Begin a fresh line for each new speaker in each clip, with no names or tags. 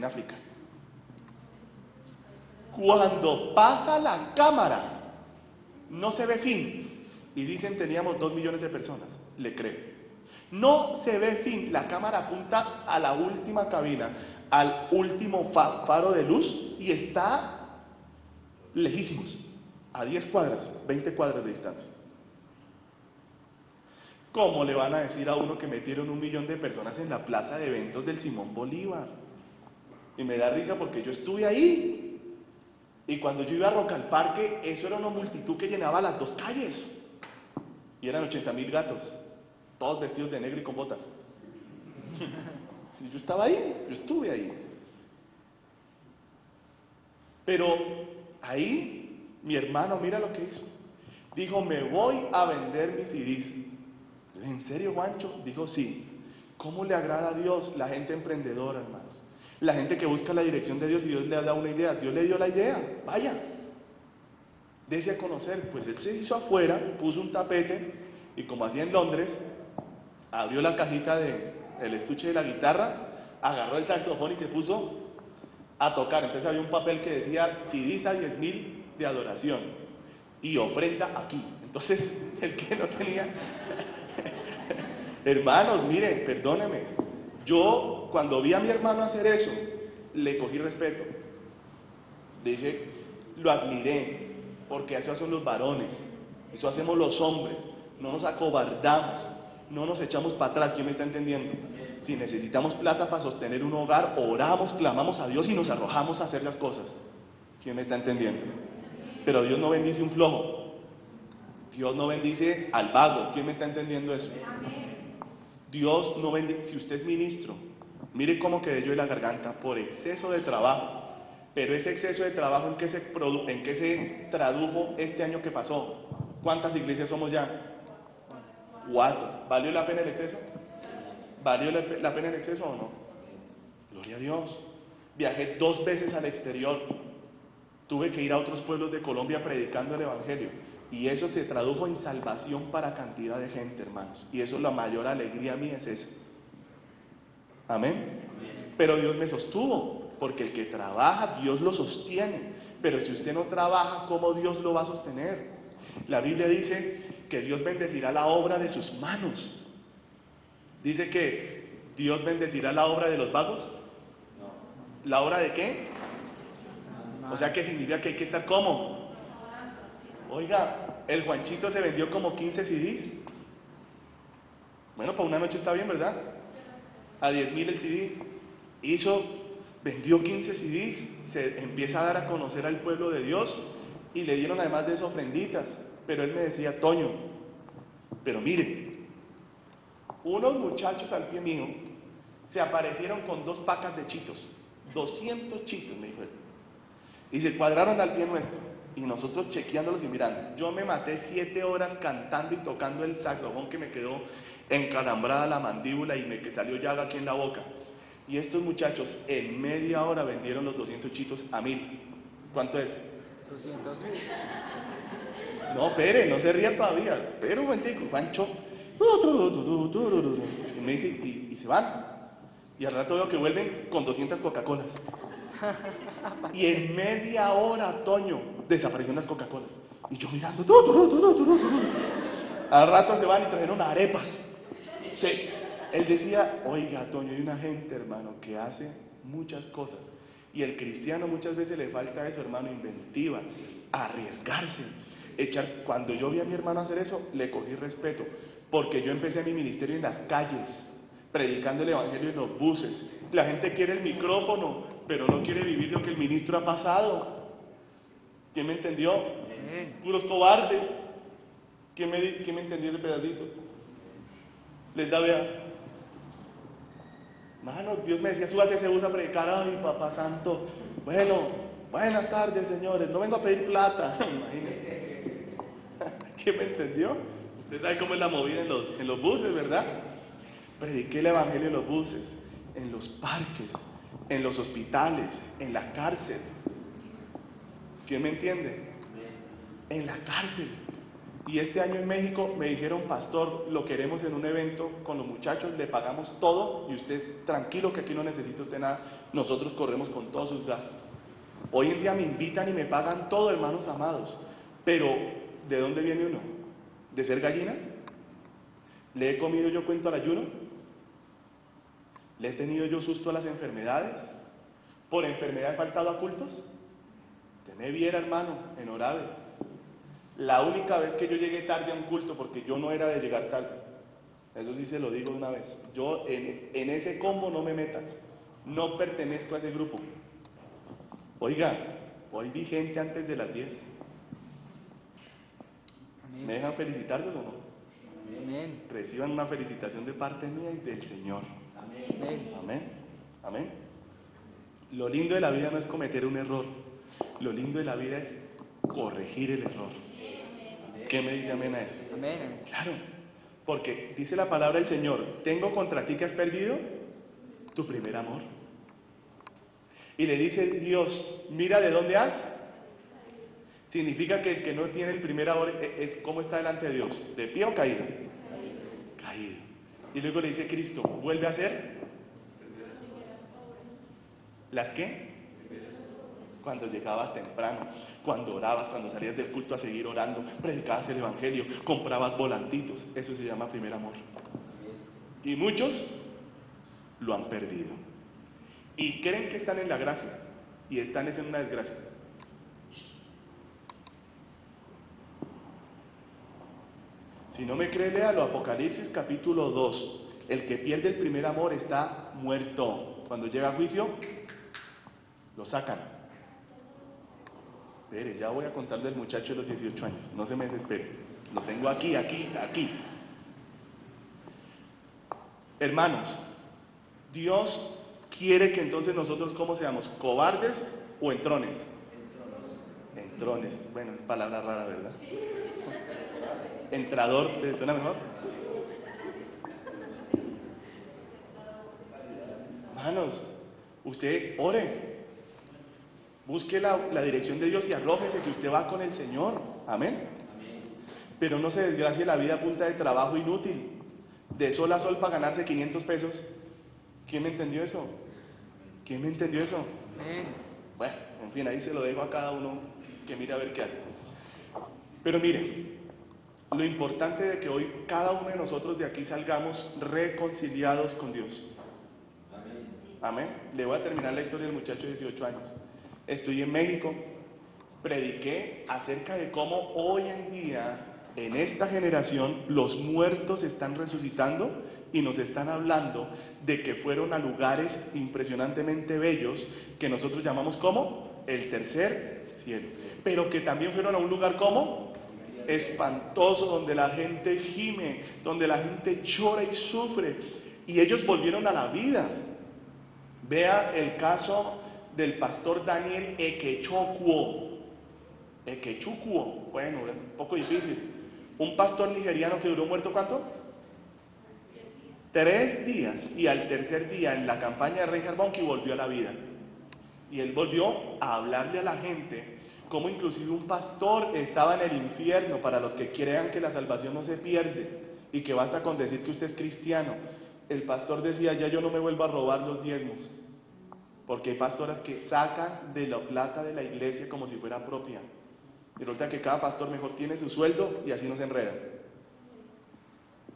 en África. Cuando pasa la cámara, no se ve fin. Y dicen teníamos 2 millones de personas. Le creo. No se ve fin. La cámara apunta a la última cabina, al último faro de luz, y está lejísimos, a 10 cuadras, 20 cuadras de distancia. ¿Cómo le van a decir a uno que metieron 1 millón de personas en la plaza de eventos del Simón Bolívar? Y me da risa porque yo estuve ahí. Y cuando yo iba a Rock al Parque, eso era una multitud que llenaba las 2 calles. Y eran 80.000 gatos, todos vestidos de negro y con botas. Yo estaba ahí, yo estuve ahí. Pero ahí, mi hermano, mira lo que hizo. Dijo, me voy a vender mis CDs. ¿En serio, Juancho? Dijo, sí. ¿Cómo le agrada a Dios? La gente emprendedora, hermanos. La gente que busca la dirección de Dios, y Dios le da una idea. Dios le dio la idea, vaya. Dese a conocer. Pues él se hizo afuera, puso un tapete, y como hacía en Londres, abrió la cajita del estuche de la guitarra, agarró el saxofón y se puso a tocar. Entonces había un papel que decía, CDs a 10.000 de adoración, y ofrenda aquí. Entonces, el que no tenía... Hermanos, miren, perdónenme, yo cuando vi a mi hermano hacer eso, le cogí respeto. Dije, lo admiré, porque eso hacen los varones, eso hacemos los hombres, no nos acobardamos, no nos echamos para atrás. ¿Quién me está entendiendo? Si necesitamos plata para sostener un hogar, oramos, clamamos a Dios y nos arrojamos a hacer las cosas. ¿Quién me está entendiendo? Pero Dios no bendice un flojo, Dios no bendice al vago. ¿Quién me está entendiendo eso? Dios no bendice. Si usted es ministro, mire cómo quedé yo en la garganta por exceso de trabajo. Pero ese exceso de trabajo, ¿en qué se tradujo este año que pasó? ¿Cuántas iglesias somos ya? 4. ¿Valió la pena el exceso? ¿Valió la pena el exceso o no? Gloria a Dios. Viajé 2 veces al exterior. Tuve que ir a otros pueblos de Colombia predicando el evangelio. Y eso se tradujo en salvación para cantidad de gente, hermanos. Y eso, la mayor alegría mía es esa. Amén. Pero Dios me sostuvo, porque el que trabaja, Dios lo sostiene. Pero si usted no trabaja, ¿cómo Dios lo va a sostener? La Biblia dice que Dios bendecirá la obra de sus manos. Dice que Dios bendecirá la obra de los vagos. ¿La obra de qué? O sea, que significa que hay que estar ¿cómo? Oiga, el Juanchito se vendió como 15 CDs. Bueno, para una noche está bien, ¿verdad? A 10.000 el CD. Vendió 15 CDs, se empieza a dar a conocer al pueblo de Dios, y le dieron además de eso ofrenditas. Pero él me decía, Toño, pero mire, unos muchachos al pie mío se aparecieron con 2 pacas de chitos, 200 chitos, me dijo él, y se cuadraron al pie nuestro, y nosotros chequeándolos y mirando. Yo me maté 7 horas cantando y tocando el saxofón, que me quedó encalambrada la mandíbula y me salió llaga aquí en la boca. Y estos muchachos en media hora vendieron los 200 chitos a 1.000. ¿Cuánto es?
200.000.
No, espere, no se ría todavía. Espera un momentico, Juancho. Y me dice, y se van. Y al rato veo que vuelven con 200 Coca-Colas. Y en media hora, Toño, desaparecieron las Coca-Colas. Y yo mirando. Al rato se van y trajeron arepas. Sí. Él decía, oiga, Toño, hay una gente, hermano, que hace muchas cosas. Y el cristiano muchas veces le falta eso, hermano, inventiva, arriesgarse. Cuando yo vi a mi hermano hacer eso, le cogí respeto, porque yo empecé mi ministerio en las calles, predicando el evangelio en los buses. La gente quiere el micrófono, pero no quiere vivir lo que el ministro ha pasado. ¿Quién me entendió? Puros cobardes. ¿Quién me entendió ese pedacito? Les da vea. Mano, Dios me decía, súbase a ese bus a predicar. Ay, papá santo. Bueno, buenas tardes, señores, no vengo a pedir plata. Imagínense. ¿Quién me entendió? Usted sabe cómo es la movida en los buses, ¿verdad? Prediqué el evangelio en los buses, en los parques, en los hospitales, en la cárcel. ¿Quién me entiende? En la cárcel. Y este año en México me dijeron, pastor, lo queremos en un evento con los muchachos, le pagamos todo y usted tranquilo que aquí no necesita usted nada, nosotros corremos con todos sus gastos. Hoy en día me invitan y me pagan todo, hermanos amados, pero ¿de dónde viene uno? ¿De ser gallina? ¿Le he comido yo cuento al ayuno? ¿Le he tenido yo susto a las enfermedades? ¿Por enfermedad he faltado a cultos? Usted me viera, hermano, en Oraves. La única vez que yo llegué tarde a un culto, porque yo no era de llegar tarde, eso sí se lo digo una vez, yo en ese combo no me metan, no pertenezco a ese grupo. Oiga, hoy vi gente antes de las 10.
Amén.
¿Me dejan felicitarlos o no?
Amén.
Reciban una felicitación de parte mía y del Señor.
Amén.
Amén. Amén. Lo lindo de la vida no es cometer un error, lo lindo de la vida es corregir el error. ¿Qué me dice amén a eso?
Amén.
Claro, porque dice la palabra del Señor, tengo contra ti que has perdido tu primer amor. Y le dice Dios, mira de dónde has. Significa que el que no tiene el primer amor es cómo está delante de Dios, de pie o caído. Caído. Y luego le dice Cristo, vuelve a hacer. ¿Las qué? Cuando llegabas temprano, cuando orabas, cuando salías del culto a seguir orando, predicabas el evangelio, comprabas volantitos, eso se llama primer amor. Y muchos lo han perdido. Y creen que están en la gracia, y están en una desgracia. Si no me cree, léalo, Apocalipsis capítulo 2. El que pierde el primer amor está muerto. Cuando llega a juicio, lo sacan. Espere, ya voy a contarle al muchacho de los 18 años, no se me desespere. Lo tengo aquí. Hermanos, Dios quiere que entonces nosotros, ¿cómo seamos? ¿Cobardes o entrones? Entrones. Bueno, es palabra rara, ¿verdad? Entrador, ¿te suena mejor? Hermanos, usted ore. Busque la dirección de Dios y arrójese que usted va con el Señor. Amén. Pero no se desgracie la vida a punta de trabajo inútil, de sol a sol para ganarse 500 pesos. ¿Quién me entendió eso? ¿Quién me entendió eso?
Amén.
Bueno, en fin, ahí se lo dejo a cada uno que mire a ver qué hace. Pero mire, lo importante de que hoy cada uno de nosotros de aquí salgamos reconciliados con Dios. Amén. Le voy a terminar la historia del muchacho de 18 años. Estoy en México, prediqué acerca de cómo hoy en día, en esta generación, los muertos están resucitando y nos están hablando de que fueron a lugares impresionantemente bellos que nosotros llamamos como el tercer cielo, pero que también fueron a un lugar como espantoso, donde la gente gime, donde la gente llora y sufre, y ellos volvieron a la vida. Vea el caso del pastor Daniel Ekechukwu, bueno, un poco difícil. Un pastor nigeriano que duró muerto, ¿cuánto? 3 días, y al tercer día en la campaña de Reinhard Bonnke volvió a la vida. Y él volvió a hablarle a la gente como inclusive un pastor estaba en el infierno, para los que crean que la salvación no se pierde y que basta con decir que usted es cristiano. El pastor decía, ya yo no me vuelvo a robar los diezmos, porque hay pastoras que sacan de la plata de la iglesia como si fuera propia. Y resulta que cada pastor mejor tiene su sueldo y así no se enreda.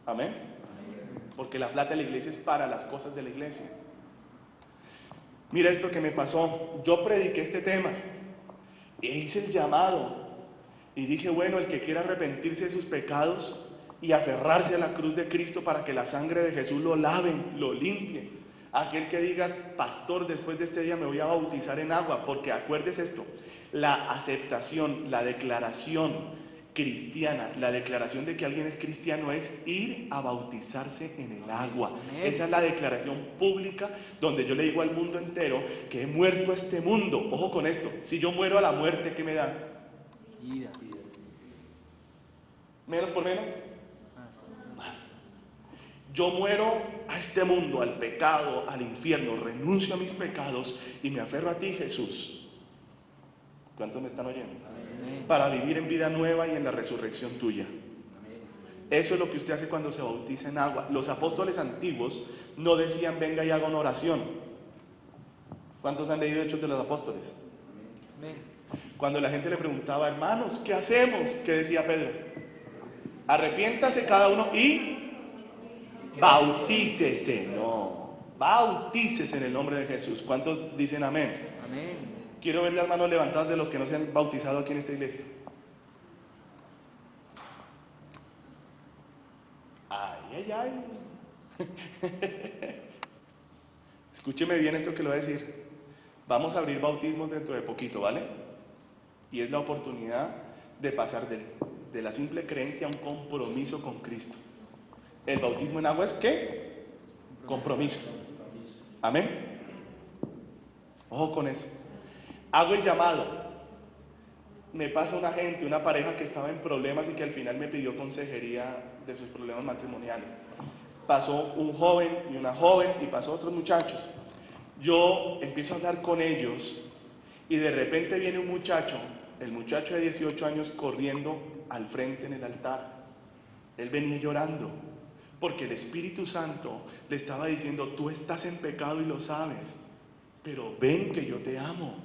Amén. Porque la plata de la iglesia es para las cosas de la iglesia. Mira esto que me pasó. Yo prediqué este tema e hice el llamado y dije, bueno, el que quiera arrepentirse de sus pecados y aferrarse a la cruz de Cristo para que la sangre de Jesús lo lave, lo limpie. Aquel que diga, pastor, después de este día me voy a bautizar en agua, porque acuérdese esto, la aceptación, la declaración cristiana, la declaración de que alguien es cristiano es ir a bautizarse en el agua.
Amén.
Esa es la declaración pública donde yo le digo al mundo entero que he muerto a este mundo. Ojo con esto, si yo muero a la muerte, ¿qué me da?
Vida.
¿Menos por menos? Más. Yo muero a este mundo, al pecado, al infierno, renuncio a mis pecados y me aferro a ti, Jesús. ¿Cuántos me están oyendo?
Amén.
Para vivir en vida nueva y en la resurrección tuya. Eso es lo que usted hace cuando se bautiza en agua. Los apóstoles antiguos no decían venga y haga una oración. ¿Cuántos han leído Hechos de los Apóstoles?
Amén.
Cuando la gente le preguntaba, hermanos, ¿qué hacemos? ¿Qué decía Pedro? Arrepiéntase cada uno y bautícese. No, bautícese en el nombre de Jesús. ¿Cuántos dicen amén?
Amén.
Quiero ver las manos levantadas de los que no se han bautizado aquí en esta iglesia. Ay, ay, ay. Escúcheme bien esto que le voy a decir. Vamos a abrir bautismos dentro de poquito, ¿vale? Y es la oportunidad de pasar de la simple creencia a un compromiso con Cristo. El bautismo en agua es ¿qué? Compromiso. Amén. Ojo con eso. Hago el llamado. Me pasa una pareja que estaba en problemas y que al final me pidió consejería de sus problemas matrimoniales. Pasó un joven y una joven y pasó otros muchachos. Yo empiezo a hablar con ellos y de repente viene un muchacho, el muchacho de 18 años corriendo al frente en el altar. Él venía llorando porque el Espíritu Santo le estaba diciendo, tú estás en pecado y lo sabes, pero ven que yo te amo.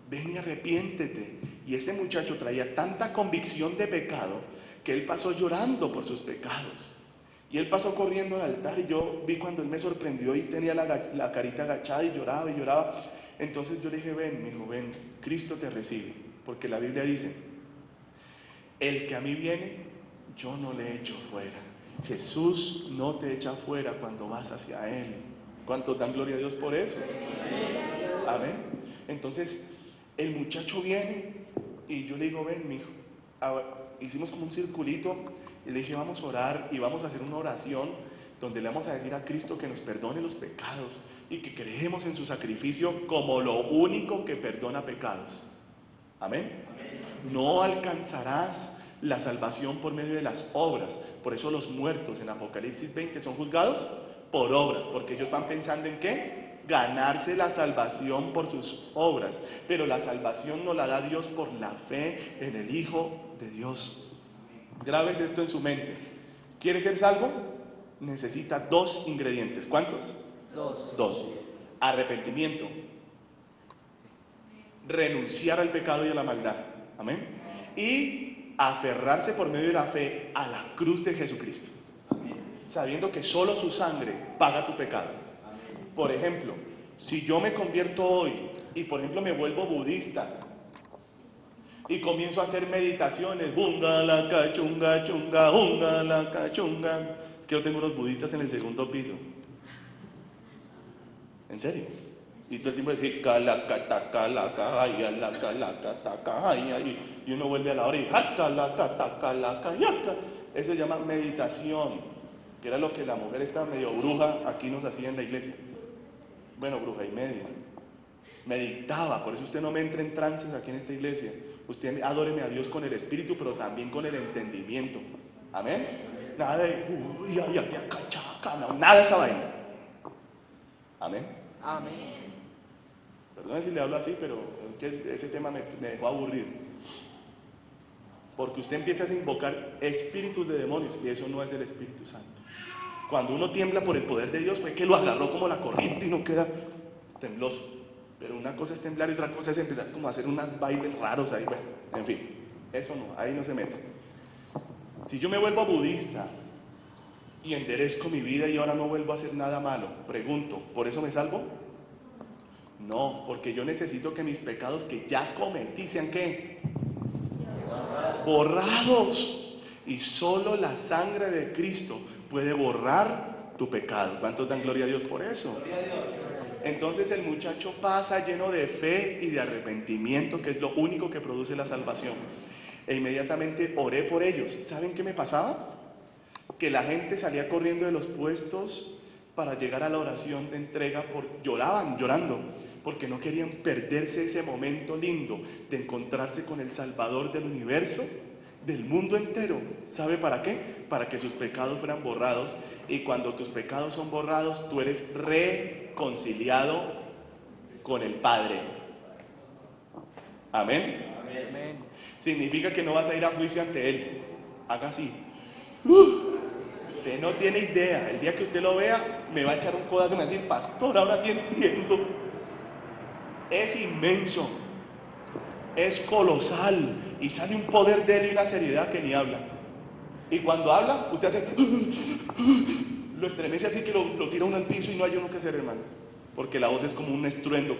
Ven y arrepiéntete. Y este muchacho traía tanta convicción de pecado que él pasó llorando por sus pecados. Y él pasó corriendo al altar y yo vi cuando él me sorprendió y tenía la carita agachada y lloraba y lloraba. Entonces yo le dije, ven, mi hijo, ven, Cristo te recibe. Porque la Biblia dice, el que a mí viene, yo no le echo fuera. Jesús no te echa fuera cuando vas hacia Él. ¿Cuántos dan gloria a Dios por eso? Amén. Entonces, el muchacho viene y yo le digo, ven, mijo. Hicimos como un circulito y le dije, vamos a orar y vamos a hacer una oración donde le vamos a decir a Cristo que nos perdone los pecados y que creemos en su sacrificio como lo único que perdona pecados. Amén. No alcanzarás la salvación por medio de las obras. Por eso los muertos en Apocalipsis 20 son juzgados por obras, porque ellos están pensando en ¿qué? Ganarse la salvación por sus obras, pero la salvación no la da Dios por la fe en el Hijo de Dios. Grabes esto en su mente. ¿Quiere ser salvo? Necesita dos ingredientes. ¿Cuántos? Dos. Arrepentimiento. Renunciar al pecado y a la maldad. Amén. Y aferrarse por medio de la fe a la cruz de Jesucristo. Sabiendo que solo su sangre paga tu pecado. Por ejemplo, si yo me convierto hoy y por ejemplo me vuelvo budista y comienzo a hacer meditaciones, bunga la cachunga, chunga, bunga la cachunga, es que yo tengo unos budistas en el segundo piso. ¿En serio? Y todo el tiempo decir calacata, calacaya, la calacata, cajaya, y uno vuelve a la hora y jacalacata, calacayaka. Eso se llama meditación, que era lo que la mujer esta medio bruja aquí nos hacía en la iglesia. Bueno, bruja y media. Meditaba, por eso usted no me entra en trances aquí en esta iglesia. Usted adóreme a Dios con el espíritu, pero también con el entendimiento. Amén. Nada de nada de esa vaina. Amén.
Amén.
Perdón si le hablo así, pero es que ese tema me dejó aburrido. Porque usted empieza a invocar espíritus de demonios y eso no es el Espíritu Santo. Cuando uno tiembla por el poder de Dios fue que lo agarró como la corriente y no queda tembloso. Pero una cosa es temblar y otra cosa es empezar como a hacer unos bailes raros ahí. Bueno, en fin, eso no, ahí no se mete. Si yo me vuelvo budista y enderezco mi vida y ahora no vuelvo a hacer nada malo, pregunto, ¿por eso me salvo? No, porque yo necesito que mis pecados que ya cometí sean ¿qué? Borrados. Y solo la sangre de Cristo puede borrar tu pecado. ¿Cuántos dan gloria a Dios por eso? Entonces el muchacho pasa lleno de fe y de arrepentimiento, que es lo único que produce la salvación. E inmediatamente oré por ellos. ¿Saben qué me pasaba? Que la gente salía corriendo de los puestos para llegar a la oración de entrega, lloraban, llorando, porque no querían perderse ese momento lindo de encontrarse con el Salvador del universo, del mundo entero. ¿Sabe para qué? Para que sus pecados fueran borrados, y cuando tus pecados son borrados, tú eres reconciliado con el Padre. Amén.
Amén.
Significa que no vas a ir a juicio ante Él. Haga así. Usted no tiene idea. El día que usted lo vea, me va a echar un codazo y me va a decir, pastor, ahora sí entiendo. Es inmenso. Es colosal. Y sale un poder de Él y una seriedad que ni habla. Y cuando habla, usted hace... lo estremece así que lo tira uno al piso y no hay uno que hacer, hermano. Porque la voz es como un estruendo,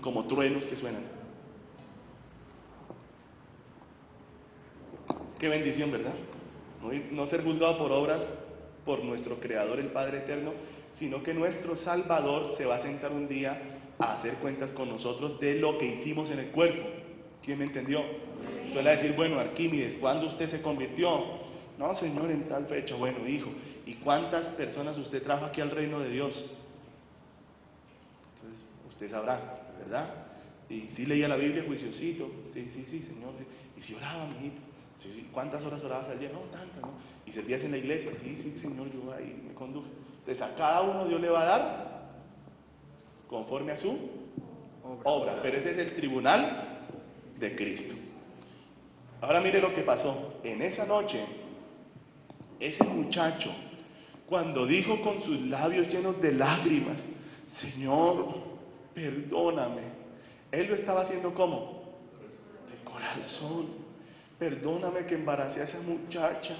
como truenos que suenan. Qué bendición, ¿verdad? No ser juzgado por obras por nuestro Creador, el Padre Eterno, sino que nuestro Salvador se va a sentar un día a hacer cuentas con nosotros de lo que hicimos en el cuerpo. ¿Quién me entendió? Suele decir, bueno, Arquímedes, ¿cuándo usted se convirtió? No, Señor, en tal fecha. Bueno, hijo, ¿y cuántas personas usted trajo aquí al reino de Dios? Entonces, usted sabrá, ¿verdad? Y si leía la Biblia, juiciosito, sí, Señor, sí. Y si oraba, mijito, sí, ¿cuántas horas orabas al día? No, tantas, ¿no? Y servías en la iglesia, sí, Señor, yo ahí me conduje. Entonces a cada uno Dios le va a dar conforme a su obra, pero ese es el tribunal de Cristo. Ahora mire lo que pasó. En esa noche, ese muchacho, cuando dijo con sus labios llenos de lágrimas, Señor, perdóname, él lo estaba haciendo ¿cómo? De corazón. Perdóname que embaracé a esa muchacha,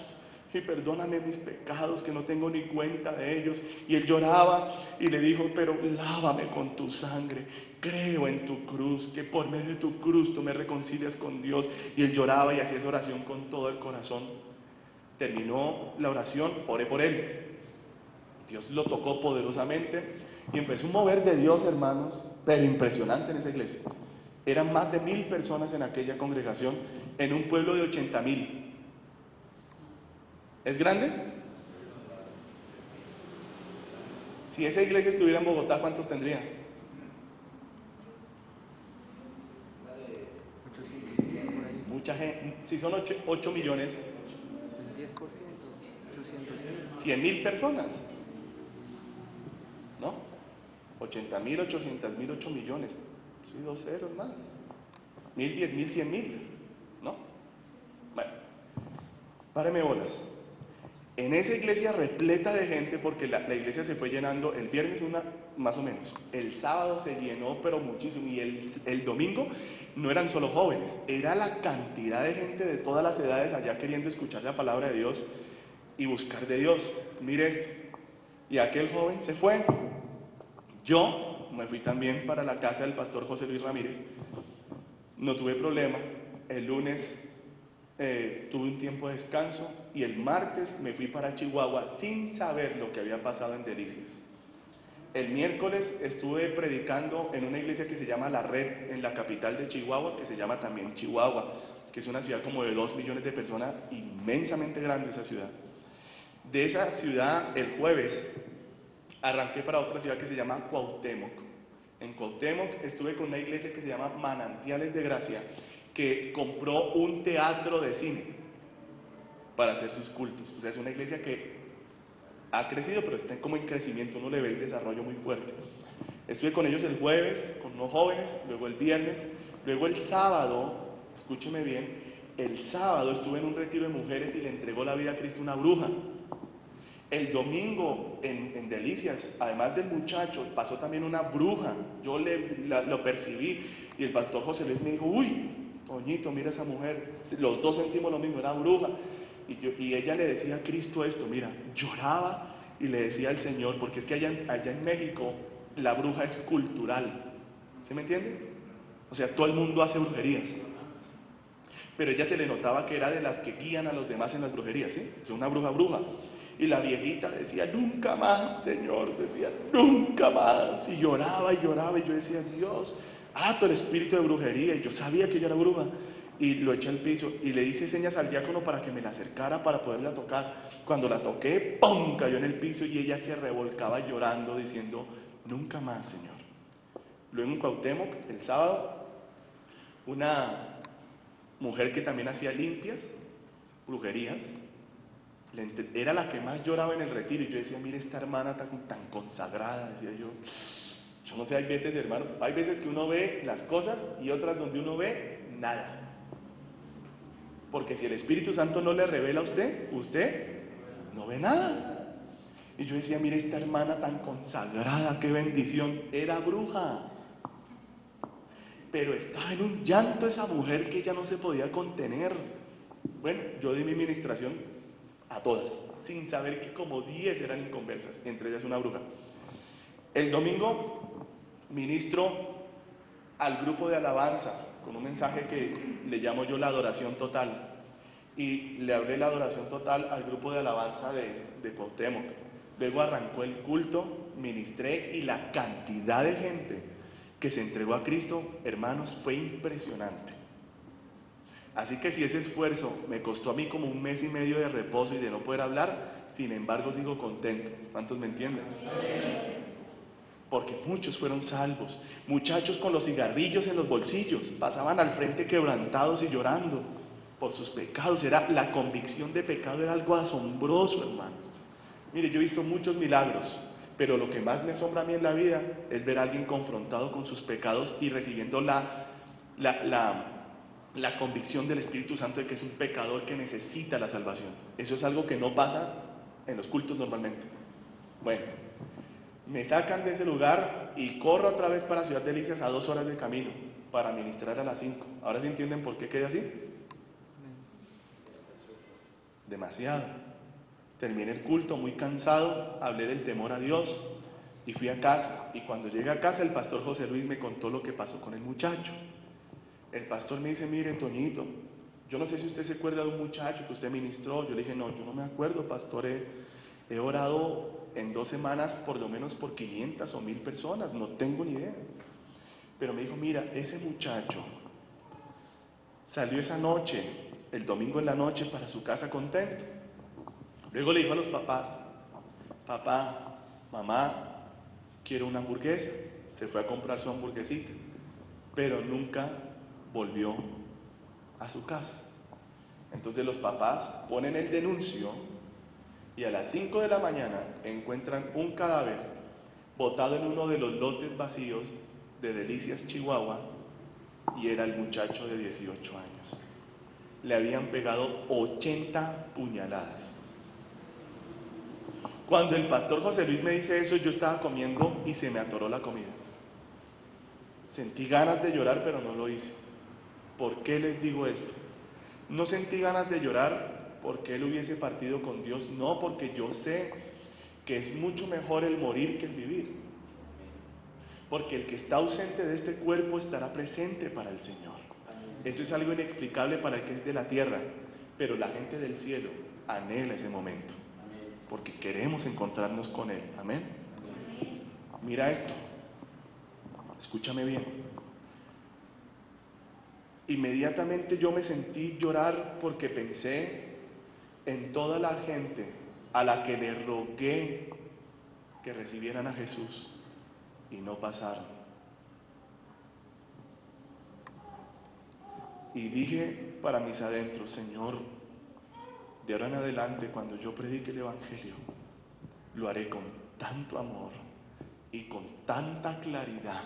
y perdóname mis pecados que no tengo ni cuenta de ellos. Y él lloraba y le dijo, pero lávame con tu sangre, creo en tu cruz, que por medio de tu cruz tú me reconcilias con Dios. Y él lloraba y hacía esa oración con todo el corazón. Terminó la oración, oré por él. Dios lo tocó poderosamente y empezó un mover de Dios, hermanos, pero impresionante en esa iglesia. Eran más de 1000 personas en aquella congregación, en un pueblo de 80,000. ¿Es grande? Si esa iglesia estuviera en Bogotá, ¿cuántos tendría?
800 por ahí.
Mucha gente. Si son 8 millones,
El 10%, 800.000.
100,000 personas, ¿no? 80,000, 800,000, 8 millones. Sí, 2 ceros más. 1,000, 10,000, 100,000, ¿no? Bueno, páreme bolas. En esa iglesia repleta de gente, porque la iglesia se fue llenando el viernes más o menos, el sábado se llenó pero muchísimo, y el domingo no eran solo jóvenes, era la cantidad de gente de todas las edades allá queriendo escuchar la palabra de Dios y buscar de Dios. Mire esto, y aquel joven se fue, yo me fui también para la casa del pastor José Luis Ramírez, no tuve problema, el lunes tuve un tiempo de descanso y el martes me fui para Chihuahua sin saber lo que había pasado en Delicias. El miércoles estuve predicando en una iglesia que se llama La Red, en la capital de Chihuahua, que se llama también Chihuahua, que es una ciudad como de 2 millones de personas, inmensamente grande esa ciudad. De esa ciudad, el jueves, arranqué para otra ciudad que se llama Cuauhtémoc. En Cuauhtémoc estuve con una iglesia que se llama Manantiales de Gracia, que compró un teatro de cine para hacer sus cultos. O sea, es una iglesia que ha crecido, pero está como en crecimiento, uno le ve el desarrollo muy fuerte. Estuve con ellos el jueves, con unos jóvenes, luego el viernes, luego el sábado, escúcheme bien, el sábado estuve en un retiro de mujeres y le entregó la vida a Cristo una bruja. El domingo en Delicias, además del muchacho, pasó también una bruja. Yo lo percibí y el pastor José Luis me dijo, uy, Toñito, mira esa mujer. Los dos sentimos lo mismo, era bruja. Y ella le decía a Cristo esto, mira, lloraba y le decía al Señor, porque es que allá en México la bruja es cultural. ¿Sí me entiende? O sea, todo el mundo hace brujerías. Pero ella se le notaba que era de las que guían a los demás en las brujerías, ¿sí? Es una bruja. Y la viejita decía, nunca más, Señor, decía, nunca más. Y lloraba, y yo decía, Dios, el espíritu de brujería. Y yo sabía que ella era bruja. Y lo eché al piso y le hice señas al diácono para que me la acercara para poderla tocar. Cuando la toqué, ¡pum!, cayó en el piso y ella se revolcaba llorando, diciendo, nunca más, Señor. Luego en Cuauhtémoc, el sábado, una mujer que también hacía limpias, brujerías, era la que más lloraba en el retiro, y yo decía, mire esta hermana tan consagrada, decía yo no sé, hay veces, hermano, hay veces que uno ve las cosas y otras donde uno ve nada. Porque si el Espíritu Santo no le revela a usted, usted no ve nada. Y yo decía, mire esta hermana tan consagrada, qué bendición, era bruja. Pero estaba en un llanto esa mujer que ella no se podía contener. Bueno, yo di mi ministración a todas, sin saber que como 10 eran inconversas, entre ellas una bruja. El domingo ministro al grupo de alabanza con un mensaje que le llamo yo la adoración total. Y le hablé la adoración total al grupo de alabanza de Cuauhtémoc. Luego arrancó el culto, ministré y la cantidad de gente que se entregó a Cristo, hermanos, fue impresionante. Así que si ese esfuerzo me costó a mí como 1 mes y medio de reposo y de no poder hablar, sin embargo sigo contento. ¿Cuántos me entienden? Porque muchos fueron salvos. Muchachos con los cigarrillos en los bolsillos, pasaban al frente quebrantados y llorando por sus pecados. La convicción de pecado era algo asombroso, hermanos. Mire, yo he visto muchos milagros, pero lo que más me asombra a mí en la vida es ver a alguien confrontado con sus pecados y recibiendo la convicción del Espíritu Santo de que es un pecador que necesita la salvación. Eso es algo que no pasa en los cultos normalmente. Bueno, me sacan de ese lugar y corro otra vez para Ciudad Delicias a 2 horas de camino para ministrar a las 5. ¿Ahora sí entienden por qué quedé así? Demasiado. Terminé el culto muy cansado, hablé del temor a Dios y fui a casa. Y cuando llegué a casa, el pastor José Luis me contó lo que pasó con el muchacho. El pastor me dice, mire, Toñito, yo no sé si usted se acuerda de un muchacho que usted ministró. Yo le dije, no, yo no me acuerdo, pastor, he orado en 2 semanas por lo menos por 500 o 1000 personas, no tengo ni idea. Pero me dijo, mira, ese muchacho salió esa noche, el domingo en la noche, para su casa contento. Luego le dijo a los papás, papá, mamá, quiero una hamburguesa. Se fue a comprar su hamburguesita, pero nunca volvió a su casa. Entonces los papás ponen el denuncio y a las 5 de la mañana encuentran un cadáver botado en uno de los lotes vacíos de Delicias, Chihuahua, y era el muchacho de 18 años. Le habían pegado 80 puñaladas. Cuando el pastor José Luis me dice eso, yo estaba comiendo y se me atoró la comida. Sentí ganas de llorar, pero no lo hice. ¿Por qué les digo esto? No sentí ganas de llorar porque él hubiese partido con Dios, no, porque yo sé que es mucho mejor el morir que el vivir. Porque el que está ausente de este cuerpo estará presente para el Señor. Eso es algo inexplicable para el que es de la tierra, pero la gente del cielo anhela ese momento, porque queremos encontrarnos con Él. Amén. Mira esto, escúchame bien. Inmediatamente yo me sentí llorar porque pensé en toda la gente a la que le rogué que recibieran a Jesús y no pasaron. Y dije para mis adentros, Señor, de ahora en adelante cuando yo predique el Evangelio, lo haré con tanto amor y con tanta claridad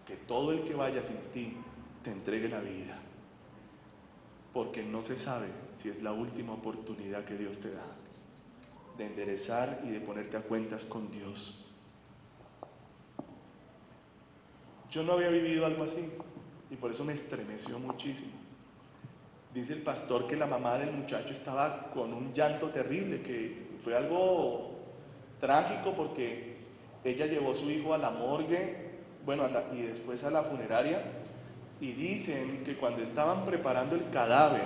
que todo el que vaya sin ti te entregue la vida, porque no se sabe si es la última oportunidad que Dios te da de enderezar y de ponerte a cuentas con Dios. Yo no había vivido algo así y por eso me estremeció muchísimo. Dice el pastor que la mamá del muchacho estaba con un llanto terrible, que fue algo trágico porque ella llevó a su hijo a la morgue, y después a la funeraria, y dicen que cuando estaban preparando el cadáver,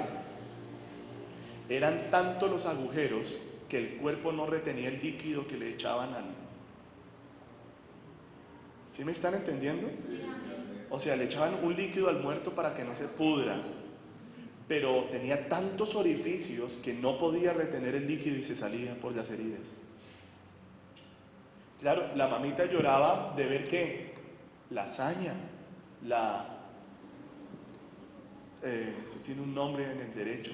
eran tantos los agujeros que el cuerpo no retenía el líquido que le echaban al... ¿Sí me están entendiendo? O sea, le echaban un líquido al muerto para que no se pudra, pero tenía tantos orificios que no podía retener el líquido y se salía por las heridas. Claro, la mamita lloraba de ver que la hazaña, eso tiene un nombre en el derecho,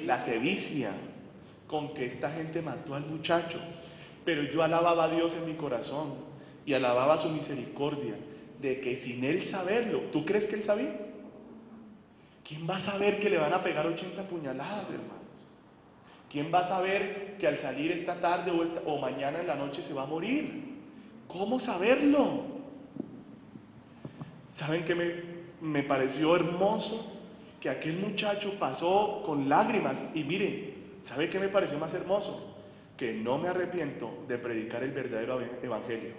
la sevicia con que esta gente mató al muchacho. Pero yo alababa a Dios en mi corazón y alababa su misericordia de que sin él saberlo, ¿tú crees que él sabía? ¿Quién va a saber que le van a pegar 80 puñaladas, hermanos? ¿Quién va a saber que al salir esta tarde o mañana en la noche se va a morir? ¿Cómo saberlo? ¿Saben qué me pareció hermoso? Que aquel muchacho pasó con lágrimas. Y miren, ¿sabe qué me pareció más hermoso? Que no me arrepiento de predicar el verdadero evangelio.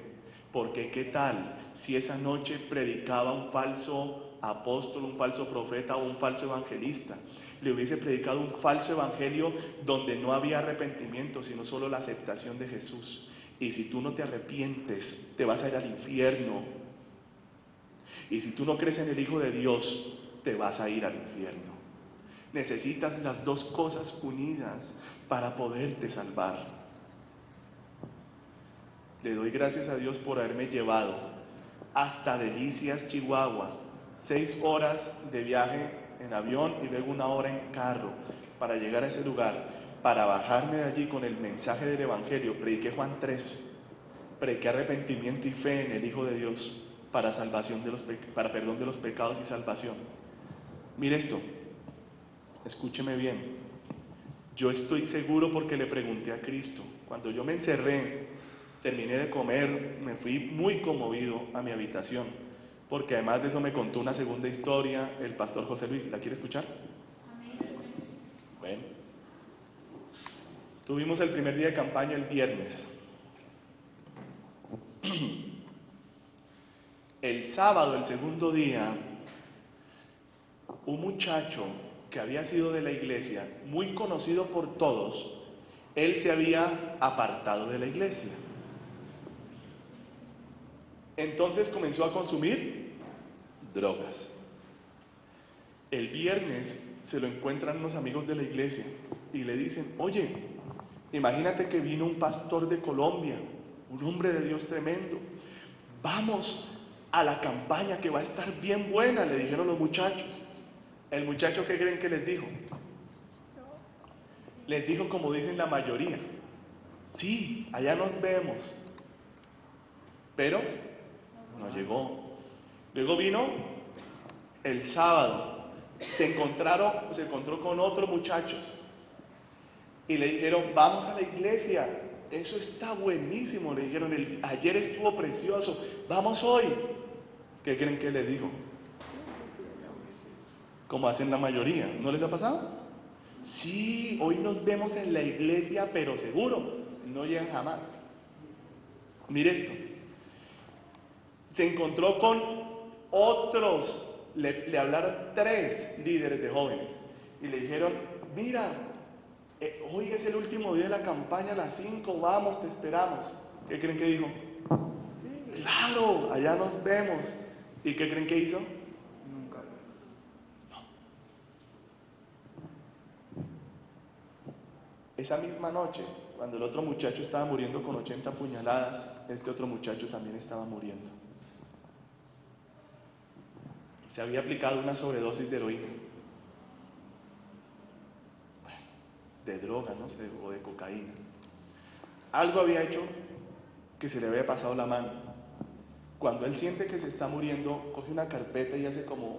Porque ¿qué tal si esa noche predicaba un falso apóstol, un falso profeta o un falso evangelista? Le hubiese predicado un falso evangelio donde no había arrepentimiento, sino solo la aceptación de Jesús. Y si tú no te arrepientes, te vas a ir al infierno. Y si tú no crees en el Hijo de Dios, te vas a ir al infierno. Necesitas las dos cosas unidas para poderte salvar. Le doy gracias a Dios por haberme llevado hasta Delicias, Chihuahua, 6 horas de viaje en avión y luego 1 hora en carro para llegar a ese lugar, para bajarme de allí con el mensaje del Evangelio. Prediqué Juan 3, prediqué arrepentimiento y fe en el Hijo de Dios para salvación para perdón de los pecados y salvación. Mire esto, escúcheme bien. Yo estoy seguro porque le pregunté a Cristo. Cuando yo me encerré, terminé de comer, me fui muy conmovido a mi habitación, porque además de eso me contó una segunda historia el pastor José Luis. ¿La quiere escuchar? Bueno, tuvimos el primer día de campaña el viernes. El sábado, el segundo día, un muchacho que había sido de la iglesia, muy conocido por todos, él se había apartado de la iglesia. Entonces comenzó a consumir drogas. El viernes se lo encuentran unos amigos de la iglesia y le dicen: oye, imagínate que vino un pastor de Colombia, un hombre de Dios tremendo, vamos a la campaña que va a estar bien buena, le dijeron los muchachos. El muchacho, ¿qué creen que les dijo? Les dijo como dicen la mayoría: sí, allá nos vemos. Pero no llegó. Luego vino el sábado, se encontró con otros muchachos y le dijeron: vamos a la iglesia, eso está buenísimo. Le dijeron: ayer estuvo precioso, vamos hoy. ¿Qué creen que le dijo? Como hacen la mayoría, ¿no les ha pasado? Sí, hoy nos vemos en la iglesia, pero seguro, no llegan jamás. Mire esto, se encontró con otros, le hablaron 3 líderes de jóvenes y le dijeron: mira, hoy es el último día de la campaña a las 5, vamos, te esperamos. ¿Qué creen que dijo? Sí. Claro, allá nos vemos. ¿Y qué creen que hizo?
Nunca.
Esa misma noche, cuando el otro muchacho estaba muriendo con 80 puñaladas, este otro muchacho también estaba muriendo. Se había aplicado una sobredosis de heroína, de droga, no sé, o de cocaína. Algo había hecho que se le había pasado la mano. Cuando él siente que se está muriendo, coge una carpeta y hace como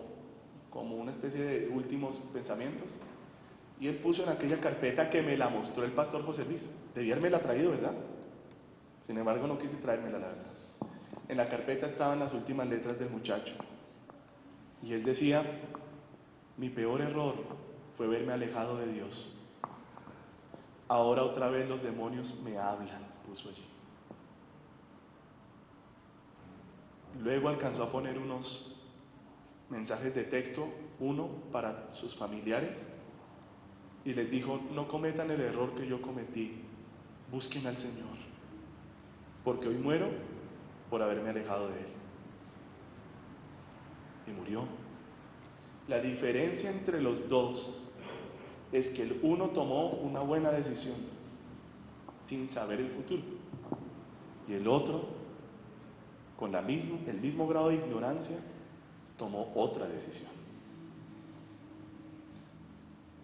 una especie de últimos pensamientos. Y él puso en aquella carpeta, que me la mostró el pastor José Luis. Debía haberme traído, ¿verdad? Sin embargo, no quise traérmela, la verdad. En la carpeta estaban las últimas letras del muchacho. Y él decía: mi peor error fue verme alejado de Dios. Ahora otra vez los demonios me hablan, puso allí. Luego alcanzó a poner unos mensajes de texto, uno para sus familiares, y les dijo: no cometan el error que yo cometí, busquen al Señor, porque hoy muero por haberme alejado de Él. Y murió. La diferencia entre los dos es que el uno tomó una buena decisión sin saber el futuro, y el otro, con el mismo grado de ignorancia, tomó otra decisión.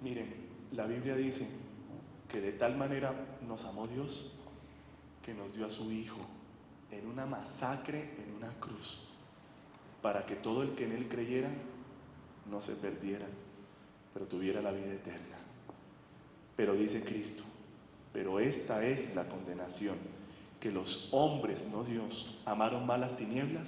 Miren, la Biblia dice que de tal manera nos amó Dios que nos dio a su Hijo en una masacre, en una cruz, para que todo el que en Él creyera no se perdiera, pero tuviera la vida eterna. Pero dice Cristo, pero esta es la condenación, que los hombres, no Dios, amaron más las tinieblas